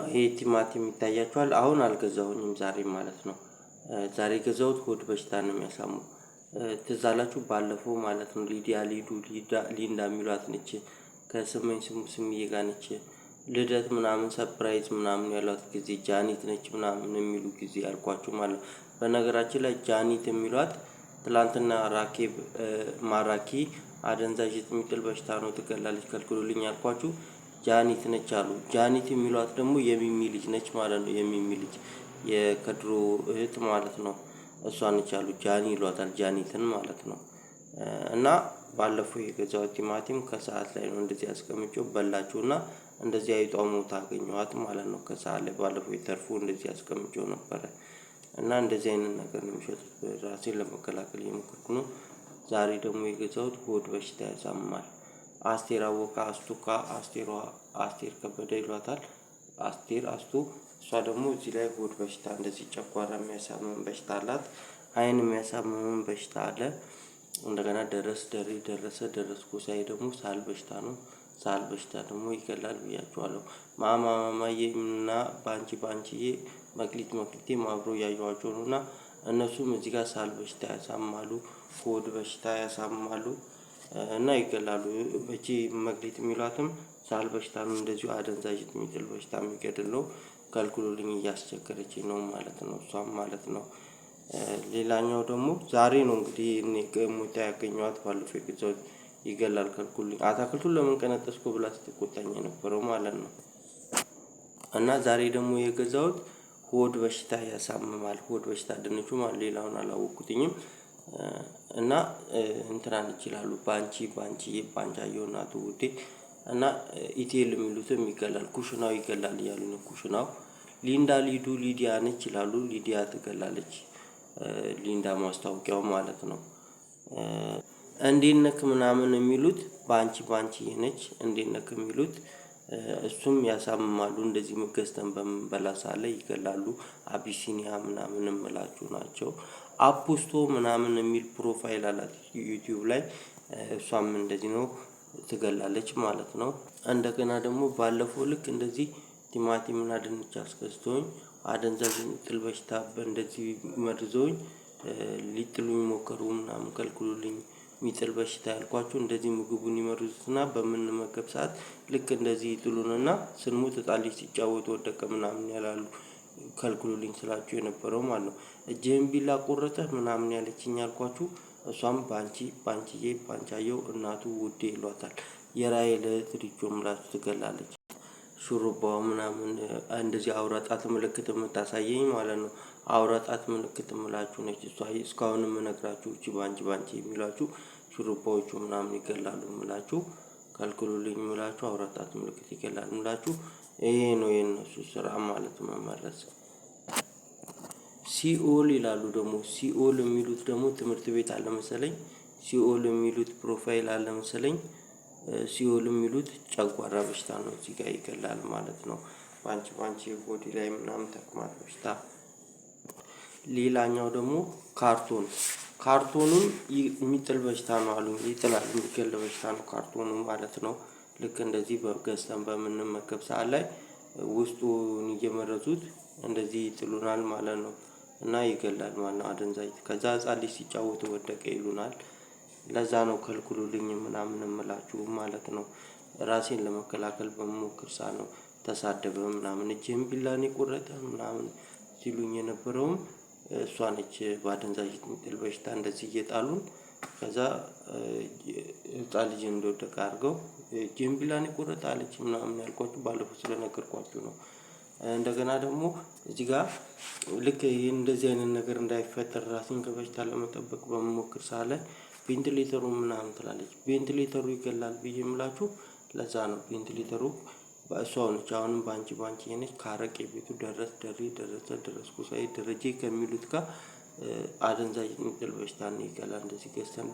ይሄ ቲማቲም ይታያችኋል። አሁን አልገዛሁኝም ዛሬ ማለት ነው። ዛሬ የገዛሁት ሆድ በሽታ ነው የሚያሳመው። ትዝ አላችሁ ባለፈው ማለት ነው ሊንዳ የሚሏት ነች። ከስመኝ ስምዬ ጋር ነች። ልደት ምናምን ሰርፕራይዝ ምናምን ያሏት ጊዜ ጃኒት ነች ምናምን የሚሉ ጊዜ አልኳችሁ ማለት ነው። በነገራችን ላይ ጃኒት የሚሏት ትላንትና ራኬብ ማራኪ አደንዛዥ የሚጥል በሽታ ነው ትገላለች ከልክሉልኝ ያልኳችሁ ጃኒት ነች አሉ። ጃኒት የሚሏት ደግሞ የሚሚ ልጅ ነች ማለት ነው። የሚሚ ልጅ የከድሮ እህት ማለት ነው። እሷ ነች አሉ ጃኒ ይሏታል ጃኒትን ማለት ነው። እና ባለፈው የገዛሁት ቲማቲም ከሰዓት ላይ ነው እንደዚህ አስቀምጬው በላችሁና እንደዚህ አይጧ ሞታ አገኘኋት ማለት ነው። ከሰዓት ላይ ባለፈው የተርፎ እንደዚህ አስቀምጬው ነበረ። እና እንደዚህ አይነት ነገር ነው የሚሸጡት። ራሴን ለመከላከል እየሞከርኩ ነው። ዛሬ ደግሞ የገዛሁት ሆድ በሽታ ያሳምማል። አስቴር አወቀ አስቱካ አስቴር ከበደ ይሏታል። አስቱ እሷ ደግሞ እዚህ ላይ ሆድ በሽታ እንደዚህ ጨጓራ የሚያሳምም በሽታ አላት። አይን የሚያሳምም በሽታ አለ። እንደገና ደረስኩ ሳይ ደግሞ ሳል በሽታ ነው። ሳል በሽታ ደግሞ ይገላል ብያችኋለሁ። ማማዬና ባንቺዬ መክሊቴም አብሮ እያየኋቸው ነው። እና እነሱም እዚህ ጋር ሳል በሽታ ያሳምማሉ። ሆድ በሽታ ያሳምማሉ። እና ይገላሉ። በቺ መክሊት የሚሏትም ሳል በሽታ ነው እንደዚሁ አደንዛዥ የሚጥል በሽታ የሚገድል ነው። ከልክሉልኝ እያስቸገረችኝ ነው ማለት ነው እሷም ማለት ነው። ሌላኛው ደግሞ ዛሬ ነው እንግዲህ እኔ ገሙታ ያገኘኋት ባለፈው የገዛሁት ይገላል ከልክሉልኝ አታክልቱን ለምን ቀነጠስኩ ብላ ስትቆጣኝ የነበረው ማለት ነው። እና ዛሬ ደግሞ የገዛሁት ሆድ በሽታ ያሳምማል። ሆድ በሽታ ድንቹ ማለት ሌላውን አላወቅኩትኝም። እና እንትናን ይችላሉ ባንቻየው እናቱ ውዴ እና ኢቴል የሚሉትም ይገላል ኩሽናው ይገላል እያሉ ነው። ኩሽናው ሊዲያ ነች ይላሉ። ሊዲያ ትገላለች። ሊንዳ ማስታወቂያው ማለት ነው። እንዴት ነክ ምናምን የሚሉት ባንቺዬ ነች። እንዴት ነክ የሚሉት እሱም ያሳምማሉ። እንደዚህ ገዝተን በምንበላ ሰዓት ላይ ይገላሉ። አቢሲኒያ ምናምን እምላችሁ ናቸው። አፖስቶ ምናምን የሚል ፕሮፋይል አላት ዩቲዩብ ላይ እሷም እንደዚህ ነው ትገላለች ማለት ነው። እንደገና ደግሞ ባለፈው ልክ እንደዚህ ቲማቲምና ድንች አስገዝተውኝ አደንዛዥ የሚጥል በሽታ እንደዚህ መርዘውኝ ሊጥሉኝ ሞከሩ ምናምን ከልክሉልኝ የሚጥል በሽታ ያልኳችሁ እንደዚህ ምግቡን ይመርዙትና በምንመገብ ሰዓት ልክ እንደዚህ ይጥሉንና ስንሞት ህፃን ልጅ ሲጫወት ወደቀ ምናምን ያላሉ ከልክሉልኝ ስላችሁ የነበረው ማለት ነው። እጄን ቢላ ቆረጠህ ምናምን ያለችኝ ያልኳችሁ እሷም ባንቻየው እናቱ ውዴ ይሏታል። የራሔል እህት ሪቾ ምላችሁ ትገላለች። ሹሩባው ምናምን እንደዚህ አውራ ጣት ምልክት የምታሳየኝ ማለት ነው። አውራ ጣት ምልክት የምላችሁ ነች እሷ እስካሁን የምነግራችሁ እቺ ባንቺ የሚሏችሁ ሹሩባዎቹ ምናምን ይገላሉ የምላችሁ ከልክሉልኝ የምላችሁ አውራ ጣት ምልክት ይገላል የምላችሁ ይሄ ነው የነሱ ስራ ማለት መመረዝ። ሲኦል ይላሉ ደግሞ ሲኦል የሚሉት ደግሞ ትምህርት ቤት አለ መሰለኝ። ሲኦል የሚሉት ፕሮፋይል አለ መሰለኝ። ሲኦል የሚሉት ጨጓራ በሽታ ነው እዚህ ጋር ይገላል ማለት ነው። ባንቺ ቦዲ ላይ ምናምን ተቅማጥ በሽታ። ሌላኛው ደግሞ ካርቶኑን የሚጥል በሽታ ነው አሉኝ። ይጥላል የሚገል በሽታ ነው ካርቶኑ ማለት ነው። ልክ እንደዚህ ገዝተን በምንመገብ ሰዓት ላይ ውስጡን እየመረዙት እንደዚህ ይጥሉናል ማለት ነው። እና ይገላል ማለት ነው። አደንዛዥ ከዛ ህፃን ልጅ ሲጫወቱ ወደቀ ይሉናል። ለዛ ነው ከልክሉልኝ ምናምን እምላችሁ ማለት ነው። ራሴን ለመከላከል በምሞክር ሰዓት ነው ተሳደበ ምናምን እጄን ቢላን የቆረጠ ምናምን ሲሉኝ የነበረውም እሷ ነች። በአደንዛዥ የሚጥል በሽታ እንደዚህ እየጣሉን ከዛ ህፃን ልጅ እንደወደቀ አድርገው እጄን ቢላን የቆረጠ አለች ምናምን ያልኳችሁ ባለፈው ስለነገርኳችሁ ነው። እንደገና ደግሞ እዚህ ጋር ልክ ይሄን እንደዚህ አይነት ነገር እንዳይፈጠር ራስን ከበሽታ ለመጠበቅ በመሞከር ሰዓት ላይ ቬንቲሌተሩ ምናምን ትላለች። ቬንቲሌተሩ ይገላል ብዬ የምላችሁ ለዛ ነው። ቬንቲሌተሩ እሷ ነች። አሁንም ባንቺ ነች። ካረቄ ቤቱ ደረስኩ ሳይ ደረጀ ከሚሉት ጋር አደንዛዥ የሚጥል በሽታ ነው ይገላል። እንደዚህ ገዝተን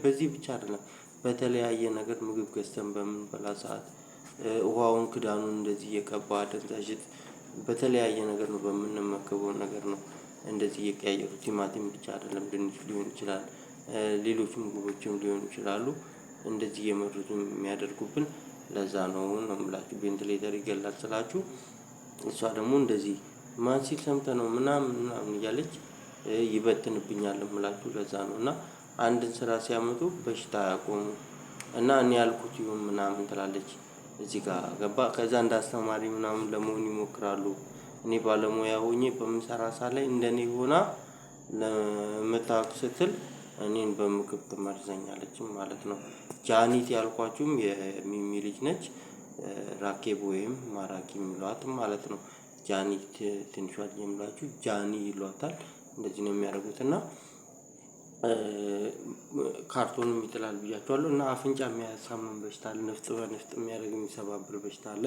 በዚህ ብቻ አይደለም በተለያየ ነገር ምግብ ገዝተን በምንበላ ሰዓት ውሃውን ክዳኑን እንደዚህ እየቀባ አደንዛዥ በተለያየ ነገር ነው በምንመገበው ነገር ነው። እንደዚህ እየቀያየሩ ቲማቲም ብቻ አይደለም ድንች ሊሆን ይችላል። ሌሎች ምግቦችም ሊሆኑ ይችላሉ። እንደዚህ እየመረዙ የሚያደርጉብን ለዛ ነው የምላችሁ። ቬንቲሌተር ይገላል ስላችሁ እሷ ደግሞ እንደዚህ ማን ሲል ሰምተህ ነው ምናምን ምናምን እያለች ይበትንብኛል እምላችሁ ለዛ ነው። እና አንድን ስራ ሲያመጡ በሽታ ያቆሙ እና እኔ ያልኩት ይሁን ምናምን ትላለች። እዚህ ጋር ገባ ከዛ እንዳስተማሪ ምናምን ለመሆን ይሞክራሉ። እኔ ባለሙያ ሆኜ በምሰራ ሰዓት ላይ እንደኔ ሆና ለመታወቅ ስትል እኔን በምግብ ትመርዘኛለችም ማለት ነው። ጃኒት ያልኳችሁም የሚሚ ልጅ ነች። ራኬብ ወይም ማራኪ የሚሏት ማለት ነው። ጃኒት ትንሿ ልጅ የምላችሁ ጃኒ ይሏታል። እንደዚህ ነው የሚያደርጉት እና ካርቶንም ይጥላል ብያችኋለሁ። እና አፍንጫ የሚያሳምም በሽታ አለ። ንፍጥ በንፍጥ የሚያደርግ የሚሰባብር በሽታ አለ።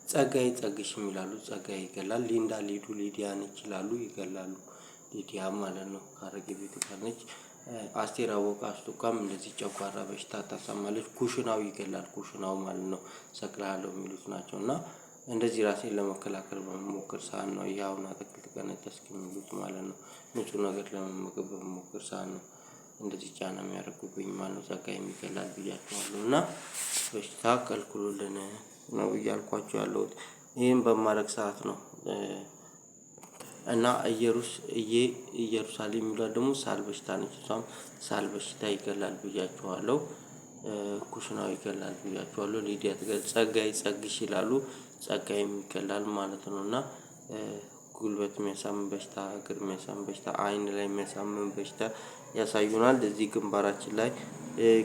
ጸጋዬ ጸግሽም ይላሉ ጸጋዬ ይገላል። ሊንዳ ሊዱ ሊዲያ ነች ይላሉ ይገላሉ። ሊዲያ ማለት ነው ካረጌ ቤት ጋር ነች። አስቴር አወቀ አስቱካም እንደዚህ ጨጓራ በሽታ ታሳማለች። ኩሽናው ይገላል ኩሽናው ማለት ነው ሰቅልሃለሁ የሚሉት ናቸው። እና እንደዚህ ራሴን ለመከላከል በመሞከር ሰዓት ነው ይሄ አሁን አትክልት ቀነጠስክ የሚሉት ማለት ነው። ንጹህ ነገር ለመመገብ በመሞከር ሰዓት ነው እንደዚህ ጫና የሚያደርጉብኝ ማለት ነው። ጸጋዬም ይገላል ብያችኋለሁ። እና በሽታ ከልክሉልን ነው እያልኳችሁ ያለሁት ይሄን በማድረግ ሰዓት ነው። እና ኢየሩሳሌም የሚሏት ደግሞ ሳል በሽታ ነች። እሷም ሳል በሽታ ይገላል ብያችኋለሁ። ኩሽናው ይገላል ብያችኋለሁ። ሊዲያ ጸጋዬ ጸግሽ ይላሉ ጸጋዬም ይገላል ማለት ነው። እና ጉልበት የሚያሳምም በሽታ እግር የሚያሳምም በሽታ አይን ላይ የሚያሳምም በሽታ ያሳዩናል። እዚህ ግንባራችን ላይ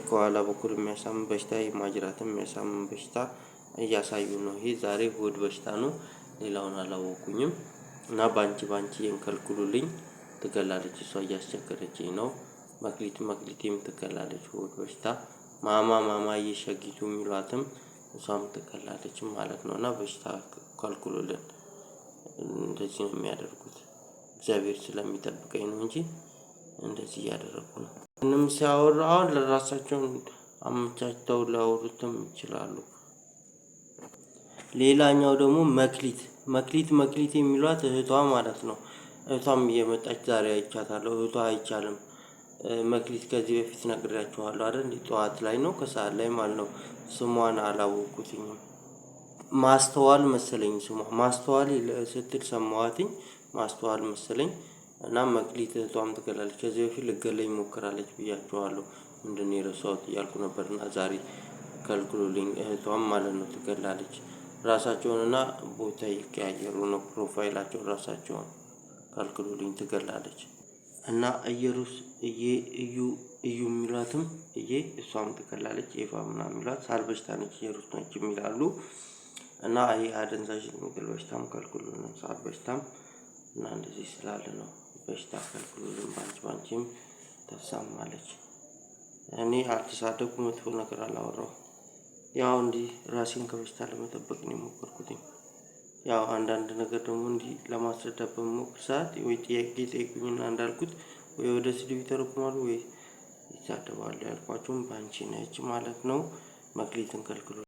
ከኋላ በኩል የሚያሳምም በሽታ ማጅራትም የሚያሳምም በሽታ እያሳዩን ነው። ይሄ ዛሬ ሆድ በሽታ ነው። ሌላውን አላወኩኝም። እና ባንቺ ከልክሉልኝ ትገላለች እሷ እያስቸገረችኝ ነው። መክሊቴም ትገላለች ሆድ በሽታ ማማዬ ሸጊቱ የሚሏትም እሷም ትገላለች ማለት ነው። እና በሽታ ከልክሉልን እንደዚህ ነው የሚያደርጉት። እግዚአብሔር ስለሚጠብቀኝ ነው እንጂ እንደዚህ እያደረኩ ነው። ምንም ሲያወሩ አሁን ለራሳቸው አመቻችተው ሊያወሩትም ይችላሉ። ሌላኛው ደግሞ መክሊት የሚሏት እህቷ ማለት ነው። እህቷም እየመጣች ዛሬ አይቻታለሁ። እህቷ አይቻልም። መክሊት ከዚህ በፊት ነግሬያችኋለሁ አይደል? እንዴ ጠዋት ላይ ነው ከሰዓት ላይ ማለት ነው። ስሟን አላወቅኩትኝም። ማስተዋል መሰለኝ ስሟ ማስተዋል ስትል ሰማኋትኝ። ማስተዋል መሰለኝ። እና መክሊት እህቷም ትገላለች። ከዚህ በፊት ልትገለኝ ሞክራለች ብያችኋለሁ። ምንድነው የረሳሁት እያልኩ ነበርና ዛሬ ከልክሉልኝ እህቷም ማለት ነው ትገላለች። ራሳቸውንና ቦታ ይቀያየሩ ነው ፕሮፋይላቸውን ራሳቸውን ከልክሉልኝ ትገላለች። እና እዩ የሚሏትም እሷም ትገላለች። ኤቫ ምናምን የሚሏት ሳል በሽታ ነች ኢየሩስ ነች የሚላሉ። እና ይሄ አደንዛዥ ነገር በሽታም ከልክሉልን ሳል በሽታም እና እንደዚህ ስላለ ነው በሽታ ከልክሉልን ባንቺም ተሳማለች። እኔ አልተሳደብኩ መጥፎ ነገር አላወራሁም። ያው እንዲህ ራሴን ከበሽታ ለመጠበቅ ነው የሞከርኩትኝ። ያው አንዳንድ ነገር ደግሞ እንዲህ ለማስረዳት በምሞክር ሰዓት ወይ ጥያቄ ይጠይቁኝና እንዳልኩት ወይ ወደ ስድብ ይተረጉማሉ ወይ ይሳደባሉ። ያልኳችሁም ባንቺ ነች ማለት ነው። መክሊትን ከልክሉ